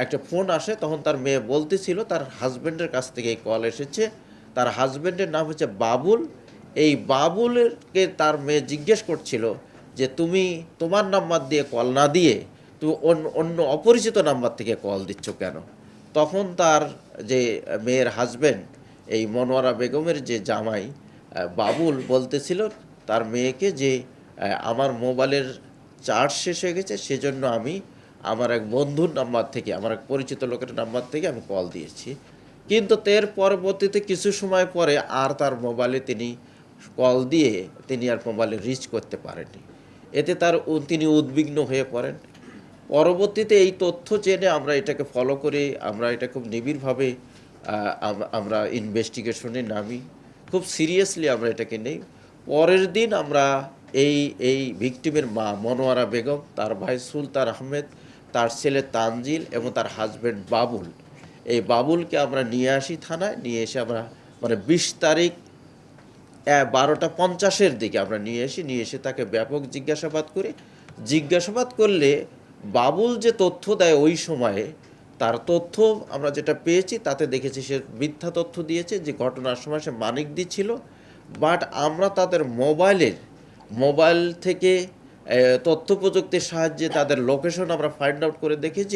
একটা ফোন আসে, তখন তার মেয়ে বলতেছিল তার হাজব্যান্ডের কাছ থেকে এই কল এসেছে। তার হাজব্যান্ডের নাম হচ্ছে বাবুল। এই বাবুলেরকে তার মেয়ে জিজ্ঞেস করছিল যে তুমি তোমার নাম্বার দিয়ে কল না দিয়ে তুমি অন্য অন্য অপরিচিত নাম্বার থেকে কল দিচ্ছ কেন? তখন তার যে মেয়ের হাজব্যান্ড, এই মনোয়ারা বেগমের যে জামাই বাবুল বলতেছিল তার মেয়েকে যে আমার মোবাইলের চার্জ শেষ হয়ে গেছে, সেজন্য আমি আমার এক বন্ধুর নাম্বার থেকে, আমার এক পরিচিত লোকের নাম্বার থেকে আমি কল দিয়েছি। কিন্তু এর পরবর্তীতে কিছু সময় পরে আর তার মোবাইলে তিনি কল দিয়ে তিনি আর মোবাইলে রিচ করতে পারেননি। এতে তিনি উদ্বিগ্ন হয়ে পড়েন। পরবর্তীতে এই তথ্য জেনে আমরা এটাকে ফলো করে আমরা এটা খুব নিবিড়ভাবে আমরা ইনভেস্টিগেশনে নামি, খুব সিরিয়াসলি আমরা এটাকে নেই। পরের দিন আমরা এই এই ভিকটিমের মা মনোয়ারা বেগম, তার ভাই সুলতান আহমেদ, তার ছেলে তানজিল এবং তার হাজব্যান্ড বাবুল, এই বাবুলকে আমরা নিয়ে আসি থানায়। নিয়ে এসে আমরা মানে ২০ তারিখ 12:50-এর দিকে আমরা নিয়ে এসে তাকে ব্যাপক জিজ্ঞাসাবাদ করি। জিজ্ঞাসাবাদ করলে বাবুল যে তথ্য দেয় ওই সময়ে, তার তথ্য আমরা যেটা পেয়েছি তাতে দেখেছি সে মিথ্যা তথ্য দিয়েছে, যে ঘটনার সময় সে মানিকদি ছিল। বাট আমরা তাদের মোবাইল থেকে তথ্য প্রযুক্তির সাহায্যে তাদের লোকেশন আমরা ফাইন্ড আউট করে দেখেছি।